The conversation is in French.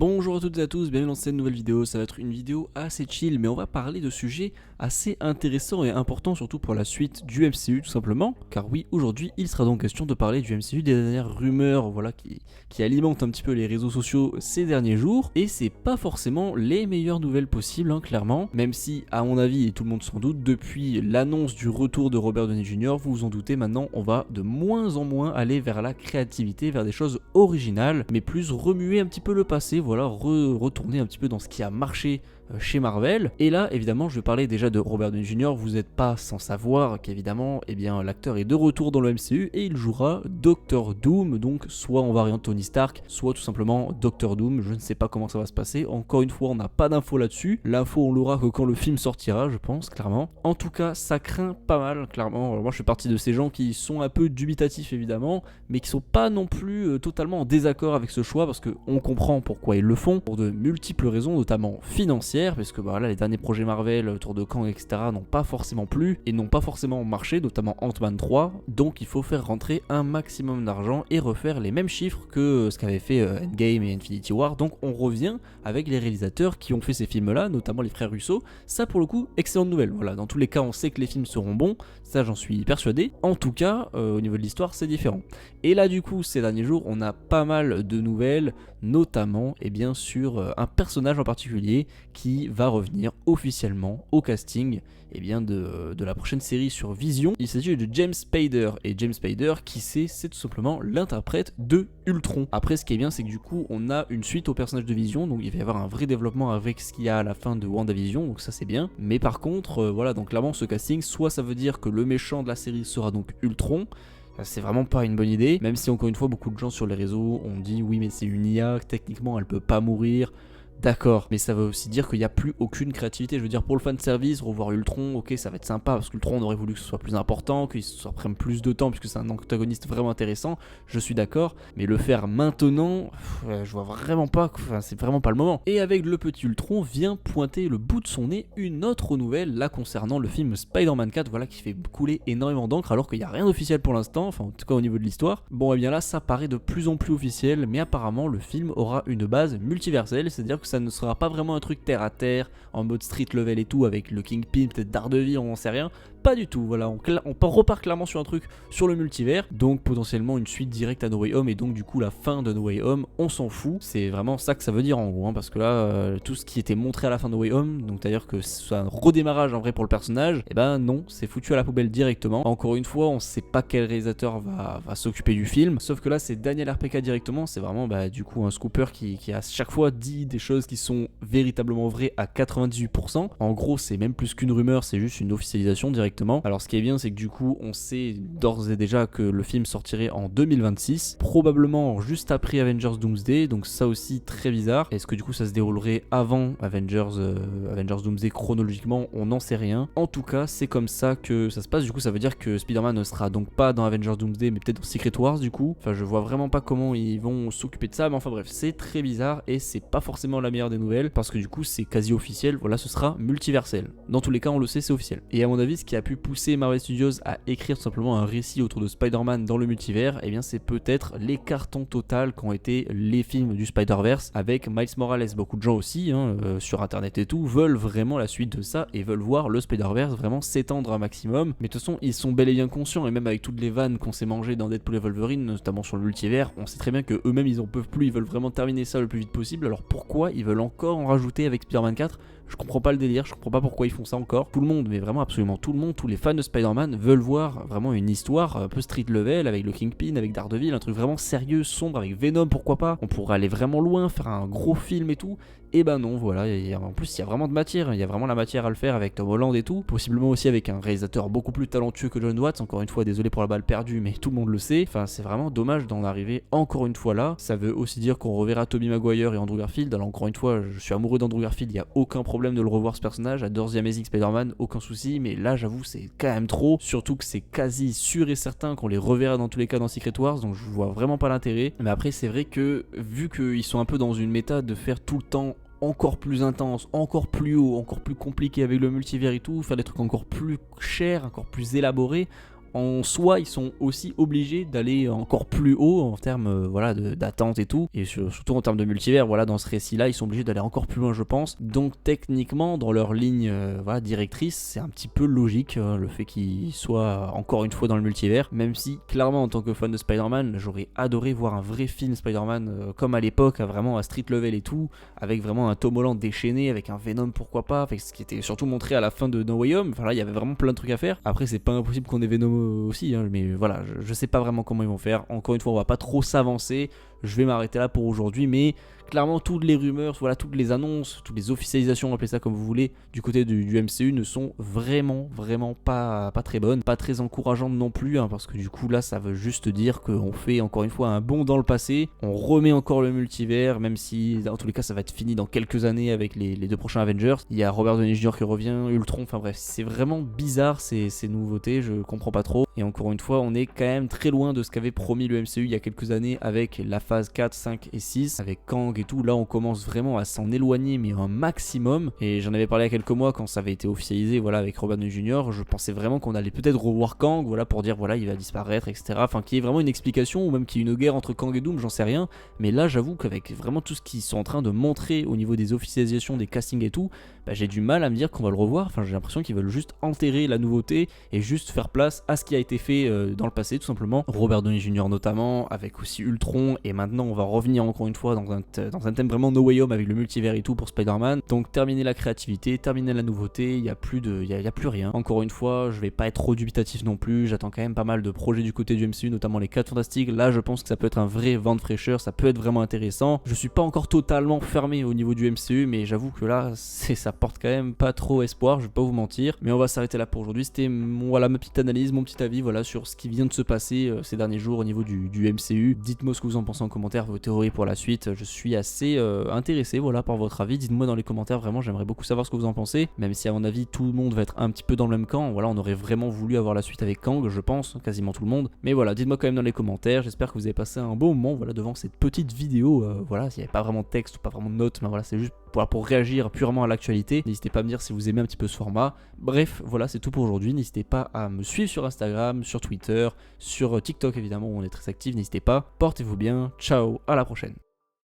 Bonjour à toutes et à tous, bienvenue dans cette nouvelle vidéo. Ça va être une vidéo assez chill, mais on va parler de sujets assez intéressants et importants, surtout pour la suite du MCU tout simplement. Car oui, aujourd'hui il sera donc question de parler du MCU, des dernières rumeurs qui alimentent un petit peu les réseaux sociaux ces derniers jours. Et c'est pas forcément les meilleures nouvelles possibles, clairement. Même si, à mon avis, et tout le monde s'en doute, depuis l'annonce du retour de Robert Downey Jr., vous vous en doutez, maintenant on va de moins en moins aller vers la créativité, vers des choses originales, mais plus remuer un petit peu le passé, voilà, retourner un petit peu dans ce qui a marché chez Marvel. Et là, évidemment, je vais parler déjà de Robert Downey Jr. Vous n'êtes pas sans savoir qu'évidemment, l'acteur est de retour dans le MCU et il jouera Doctor Doom, donc soit en variante Tony Stark, soit tout simplement Doctor Doom. Je ne sais pas comment ça va se passer. Encore une fois, on n'a pas d'infos là-dessus. L'info, on l'aura que quand le film sortira, je pense, clairement. En tout cas, ça craint pas mal, clairement. Alors moi, je fais partie de ces gens qui sont un peu dubitatifs, évidemment, mais qui sont pas non plus totalement en désaccord avec ce choix, parce qu'on comprend pourquoi ils le font, pour de multiples raisons, notamment financières, parce que les derniers projets Marvel, Tour de Kang, etc. n'ont pas forcément plu et n'ont pas forcément marché, notamment Ant-Man 3, donc il faut faire rentrer un maximum d'argent et refaire les mêmes chiffres que ce qu'avaient fait Endgame et Infinity War. Donc on revient avec les réalisateurs qui ont fait ces films-là, notamment les frères Russo. Ça pour le coup, excellente nouvelle. Voilà, dans tous les cas, on sait que les films seront bons, ça j'en suis persuadé. En tout cas, au niveau de l'histoire, c'est différent. Et là du coup, ces derniers jours, on a pas mal de nouvelles, notamment sur un personnage en particulier qui va revenir officiellement au casting de la prochaine série sur Vision. Il s'agit de James Spader, et James Spader, qui c'est tout simplement l'interprète de Ultron. Après, ce qui est bien, c'est que du coup on a une suite au personnage de Vision, donc il va y avoir un vrai développement avec ce qu'il y a à la fin de WandaVision, donc ça c'est bien. Mais par contre, donc clairement ce casting, soit ça veut dire que le méchant de la série sera donc Ultron. C'est vraiment pas une bonne idée, même si encore une fois beaucoup de gens sur les réseaux ont dit oui mais c'est une IA, techniquement elle peut pas mourir. D'accord, mais ça veut aussi dire qu'il n'y a plus aucune créativité. Je veux dire, pour le fanservice, revoir Ultron, ok, ça va être sympa, parce qu'Ultron, on aurait voulu que ce soit plus important, qu'il soit prenne plus de temps, puisque c'est un antagoniste vraiment intéressant, je suis d'accord, mais le faire maintenant, je vois vraiment pas, c'est vraiment pas le moment. Et avec le petit Ultron vient pointer le bout de son nez une autre nouvelle, là concernant le film Spider-Man 4, voilà, qui fait couler énormément d'encre, alors qu'il n'y a rien d'officiel pour l'instant, enfin en tout cas au niveau de l'histoire. Bon, et bien là, ça paraît de plus en plus officiel, mais apparemment, le film aura une base multiverselle, c'est-à-dire que ça ne sera pas vraiment un truc terre à terre, en mode street level et tout, avec le Kingpin, peut-être Daredevil, on n'en sait rien. Pas du tout, voilà, on repart clairement sur un truc sur le multivers, donc potentiellement une suite directe à No Way Home, et donc du coup la fin de No Way Home, on s'en fout. C'est vraiment ça que ça veut dire en gros, parce que là, tout ce qui était montré à la fin de No Way Home, donc c'est-à-dire que ce soit un redémarrage en vrai pour le personnage, et ben non, c'est foutu à la poubelle directement. Encore une fois, on sait pas quel réalisateur va s'occuper du film, sauf que là c'est Daniel RPK directement, c'est vraiment du coup un scooper qui à chaque fois dit des choses qui sont véritablement vraies à 98%. En gros, c'est même plus qu'une rumeur, c'est juste une officialisation directement. Alors ce qui est bien, c'est que du coup on sait d'ores et déjà que le film sortirait en 2026, probablement juste après Avengers Doomsday, donc ça aussi très bizarre. Est-ce que du coup ça se déroulerait avant Avengers Doomsday chronologiquement? On n'en sait rien. En tout cas, c'est comme ça que ça se passe. Du coup ça veut dire que Spider-Man ne sera donc pas dans Avengers Doomsday, mais peut-être dans Secret Wars du coup. Enfin, je vois vraiment pas comment ils vont s'occuper de ça, mais enfin bref, c'est très bizarre et c'est pas forcément la meilleure des nouvelles, parce que du coup c'est quasi officiel, voilà, ce sera multiversel. Dans tous les cas, on le sait, c'est officiel. Et à mon avis, ce qui a pu pousser Marvel Studios à écrire tout simplement un récit autour de Spider-Man dans le multivers, et bien c'est peut-être les cartons total qu'ont été les films du Spider-Verse avec Miles Morales. Beaucoup de gens aussi, sur internet et tout, veulent vraiment la suite de ça et veulent voir le Spider-Verse vraiment s'étendre un maximum. Mais de toute façon, ils sont bel et bien conscients, et même avec toutes les vannes qu'on s'est mangées dans Deadpool et Wolverine, notamment sur le multivers, on sait très bien que eux-mêmes ils en peuvent plus, ils veulent vraiment terminer ça le plus vite possible. Alors pourquoi ils veulent encore en rajouter avec Spider-Man 4? Je comprends pas le délire, je comprends pas pourquoi ils font ça encore. Tout le monde, mais vraiment absolument tout le monde, tous les fans de Spider-Man veulent voir vraiment une histoire un peu street level avec le Kingpin, avec Daredevil, un truc vraiment sérieux, sombre, avec Venom, pourquoi pas. On pourrait aller vraiment loin, faire un gros film et tout. Et ben non, voilà, en plus il y a vraiment de matière, il y a vraiment la matière à le faire avec Tom Holland et tout, possiblement aussi avec un réalisateur beaucoup plus talentueux que John Watts. Encore une fois, désolé pour la balle perdue, mais tout le monde le sait. Enfin, c'est vraiment dommage d'en arriver encore une fois là. Ça veut aussi dire qu'on reverra Tobey Maguire et Andrew Garfield. Alors encore une fois, je suis amoureux d'Andrew Garfield, il y a aucun problème de le revoir ce personnage, adore The Amazing Spider-Man, aucun souci, mais là j'avoue c'est quand même trop, surtout que c'est quasi sûr et certain qu'on les reverra dans tous les cas dans Secret Wars, donc je vois vraiment pas l'intérêt. Mais après c'est vrai que vu qu'ils sont un peu dans une méta de faire tout le temps encore plus intense, encore plus haut, encore plus compliqué avec le multivers et tout, faire des trucs encore plus chers, encore plus élaborés, en soi ils sont aussi obligés d'aller encore plus haut en termes voilà, d'attente et tout, et surtout en termes de multivers. Voilà, dans ce récit là ils sont obligés d'aller encore plus loin je pense, donc techniquement dans leur ligne voilà, directrice c'est un petit peu logique le fait qu'ils soient encore une fois dans le multivers, même si clairement en tant que fan de Spider-Man j'aurais adoré voir un vrai film Spider-Man comme à l'époque, vraiment à street level et tout, avec vraiment un Tom Holland déchaîné, avec un Venom pourquoi pas, avec ce qui était surtout montré à la fin de No Way Home. Enfin là il y avait vraiment plein de trucs à faire. Après c'est pas impossible qu'on ait Venom aussi hein, mais voilà, je sais pas vraiment comment ils vont faire. Encore une fois on va pas trop s'avancer, je vais m'arrêter là pour aujourd'hui, mais clairement toutes les rumeurs, voilà, toutes les annonces, toutes les officialisations, appelez ça comme vous voulez, du côté du MCU ne sont vraiment pas très bonnes, pas très encourageantes non plus, hein, parce que du coup là ça veut juste dire qu'on fait encore une fois un bond dans le passé, on remet encore le multivers, même si dans tous les cas ça va être fini dans quelques années avec les 2 prochains Avengers. Il y a Robert Downey Jr. qui revient, Ultron, enfin bref, c'est vraiment bizarre ces nouveautés, je comprends pas trop. Et encore une fois, on est quand même très loin de ce qu'avait promis le MCU il y a quelques années avec la phase 4, 5 et 6, avec Kang et tout. Là on commence vraiment à s'en éloigner mais un maximum, et j'en avais parlé il y a quelques mois quand ça avait été officialisé, voilà, avec Robert Downey Jr. Je pensais vraiment qu'on allait peut-être revoir Kang, voilà, pour dire voilà il va disparaître etc, enfin qu'il y ait vraiment une explication, ou même qu'il y ait une guerre entre Kang et Doom, j'en sais rien. Mais là j'avoue qu'avec vraiment tout ce qu'ils sont en train de montrer au niveau des officialisations, des castings et tout, bah, j'ai du mal à me dire qu'on va le revoir. Enfin j'ai l'impression qu'ils veulent juste enterrer la nouveauté et juste faire place à ce qui a été fait dans le passé tout simplement. Robert Downey Jr. notamment, avec aussi Ultron, et maintenant on va revenir encore une fois dans un thème vraiment No Way Home avec le multivers et tout pour Spider-Man. Donc terminer la créativité, terminer la nouveauté, il n'y a plus rien. Encore une fois, je vais pas être trop dubitatif non plus, j'attends quand même pas mal de projets du côté du MCU, notamment les 4 Fantastiques. Là je pense que ça peut être un vrai vent de fraîcheur, ça peut être vraiment intéressant. Je suis pas encore totalement fermé au niveau du MCU, mais j'avoue que là ça porte quand même pas trop espoir, je vais pas vous mentir. Mais on va s'arrêter là pour aujourd'hui, c'était voilà, ma petite analyse, mon petit avis voilà, sur ce qui vient de se passer ces derniers jours au niveau du MCU. Dites-moi ce que vous en pensez en commentaire, vos théories pour la suite, je suis assez intéressé voilà, par votre avis. Dites-moi dans les commentaires, vraiment j'aimerais beaucoup savoir ce que vous en pensez, même si à mon avis tout le monde va être un petit peu dans le même camp. Voilà, on aurait vraiment voulu avoir la suite avec Kang, je pense, quasiment tout le monde. Mais voilà, dites-moi quand même dans les commentaires, j'espère que vous avez passé un bon moment voilà, devant cette petite vidéo. Voilà, s'il n'y avait pas vraiment de texte ou pas vraiment de notes, mais voilà, c'est juste pour réagir purement à l'actualité. N'hésitez pas à me dire si vous aimez un petit peu ce format. Bref, voilà, c'est tout pour aujourd'hui. N'hésitez pas à me suivre sur Instagram, sur Twitter, sur TikTok évidemment où on est très actifs. N'hésitez pas. Portez-vous bien. Ciao, à la prochaine.